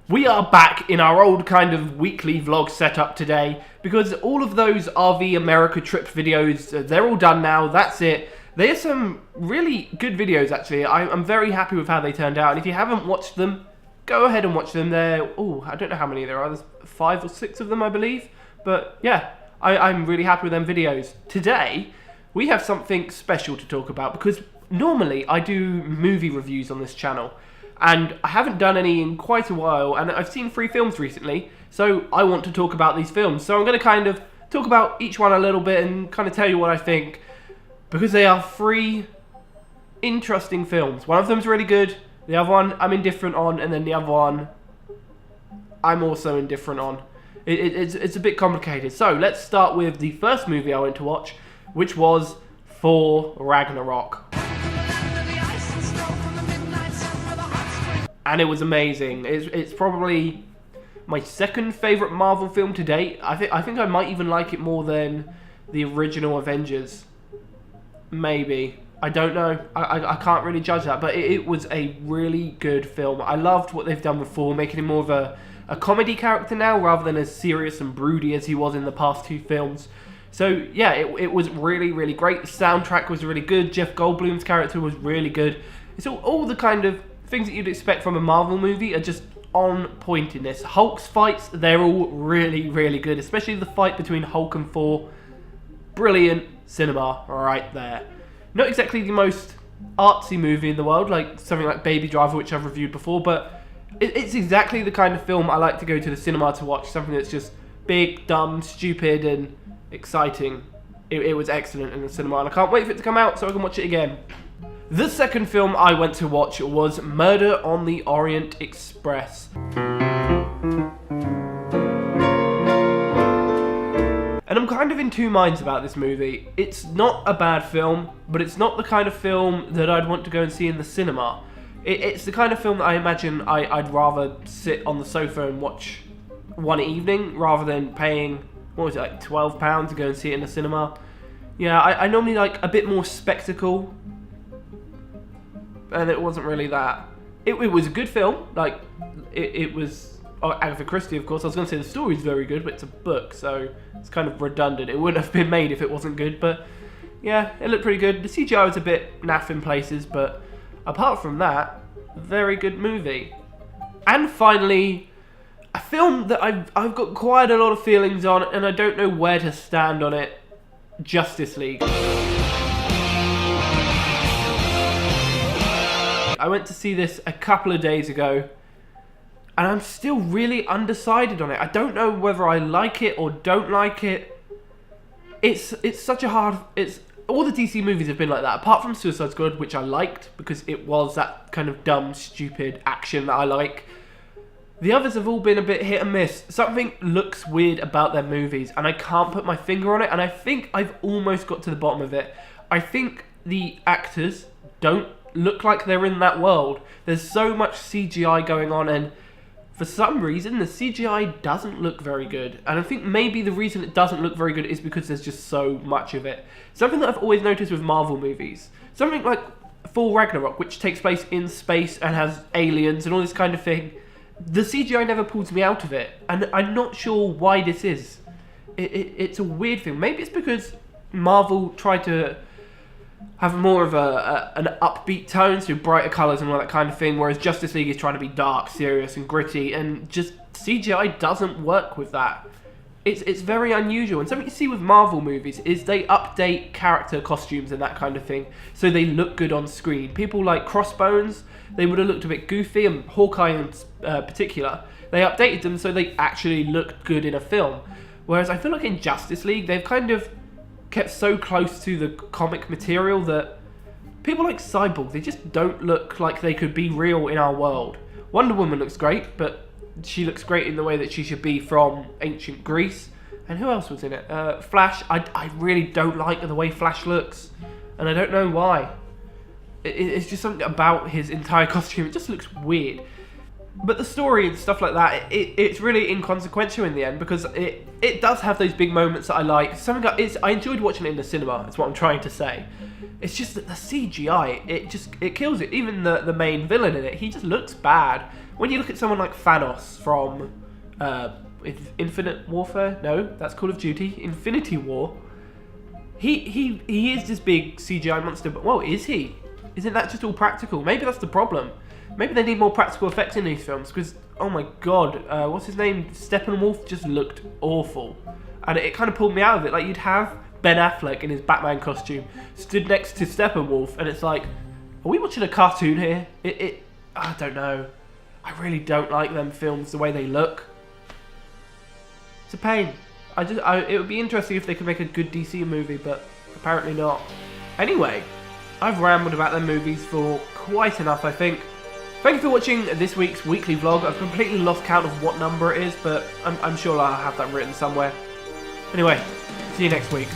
We are back in our old kind of weekly vlog setup today because all of those RV America trip videos, they're all done now, that's it. There's some really good videos actually. I'm very happy with how they turned out, and if you haven't watched them, go ahead and watch them. I don't know how many there are, there's 5 or 6 of them I believe, but yeah, I'm really happy with them videos. Today, we have something special to talk about because normally I do movie reviews on this channel. And I haven't done any in quite a while, and I've seen 3 films recently, so I want to talk about these films. So I'm going to kind of talk about each one a little bit and kind of tell you what I think, because they are 3 interesting films. One of them's really good, the other one I'm indifferent on, and then the other one I'm also indifferent on. It's a bit complicated. So let's start with the first movie I went to watch, which was Thor Ragnarok. And it was amazing. It's probably my second favourite Marvel film to date. I think I might even like it more than the original Avengers. Maybe. I don't know. I can't really judge that. But it was a really good film. I loved what they've done with Thor, making him more of a comedy character now, rather than as serious and broody as he was in the past 2 films. So yeah, it was really, really great. The soundtrack was really good. Jeff Goldblum's character was really good. It's all the kind of things that you'd expect from a Marvel movie are just on point in this. Hulk's fights, they're all really, really good, especially the fight between Hulk and Thor. Brilliant cinema right there. Not exactly the most artsy movie in the world, like something like Baby Driver, which I've reviewed before, but it's exactly the kind of film I like to go to the cinema to watch. Something that's just big, dumb, stupid, and exciting. It was excellent in the cinema, and I can't wait for it to come out so I can watch it again. The second film I went to watch was Murder on the Orient Express. And I'm kind of in 2 minds about this movie. It's not a bad film, but it's not the kind of film that I'd want to go and see in the cinema. It's the kind of film that I imagine I'd rather sit on the sofa and watch one evening, rather than paying, what was it, like £12 to go and see it in the cinema. Yeah, I normally like a bit more spectacle, and it wasn't really that. It was a good film. Like, it was Agatha Christie, of course. I was going to say the story's very good, but it's a book, so it's kind of redundant. It wouldn't have been made if it wasn't good, but yeah, it looked pretty good. The CGI was a bit naff in places, but apart from that, very good movie. And finally, a film that I've got quite a lot of feelings on, and I don't know where to stand on it. Justice League. I went to see this a couple of days ago, and I'm still really undecided on it. I don't know whether I like it or don't like it. It's such a hard... all the DC movies have been like that, apart from Suicide Squad, which I liked, because it was that kind of dumb, stupid action that I like. The others have all been a bit hit and miss. Something looks weird about their movies, and I can't put my finger on it, and I think I've almost got to the bottom of it. I think the actors don't look like they're in that world. There's so much CGI going on, and for some reason the CGI doesn't look very good. And I think maybe the reason it doesn't look very good is because there's just so much of it. Something that I've always noticed with Marvel movies, something like Thor Ragnarok, which takes place in space and has aliens and all this kind of thing, the CGI never pulls me out of it, and I'm not sure why this is. It's a weird thing. Maybe it's because Marvel tried to have more of an upbeat tone, so brighter colours and all that kind of thing, whereas Justice League is trying to be dark, serious and gritty, and just CGI doesn't work with that. It's very unusual, and something you see with Marvel movies is they update character costumes and that kind of thing, so they look good on screen. People like Crossbones, they would have looked a bit goofy, and Hawkeye in particular, they updated them so they actually looked good in a film. Whereas I feel like in Justice League, they've kind of kept so close to the comic material that people like Cyborg, they just don't look like they could be real in our world. Wonder Woman looks great, but she looks great in the way that she should be from ancient Greece. And who else was in it? Flash, I really don't like the way Flash looks, and I don't know why. It's just something about his entire costume, it just looks weird. But the story and stuff like that, it's really inconsequential in the end, because it does have those big moments that I like. I enjoyed watching it in the cinema, that's what I'm trying to say. It's just that the CGI, it kills it. Even the main villain in it, he just looks bad. When you look at someone like Thanos from Infinite Warfare, no, that's Call of Duty, Infinity War, he is this big CGI monster, but, well, is he? Isn't that just all practical? Maybe that's the problem. Maybe they need more practical effects in these films, because, oh my god, what's his name? Steppenwolf just looked awful. And it kind of pulled me out of it. Like, you'd have Ben Affleck in his Batman costume stood next to Steppenwolf, and it's like, are we watching a cartoon here? I don't know. I really don't like them films, the way they look. It's a pain. It would be interesting if they could make a good DC movie, but apparently not. Anyway, I've rambled about them movies for quite enough, I think. Thank you for watching this week's weekly vlog. I've completely lost count of what number it is, but I'm sure I'll have that written somewhere. Anyway, see you next week.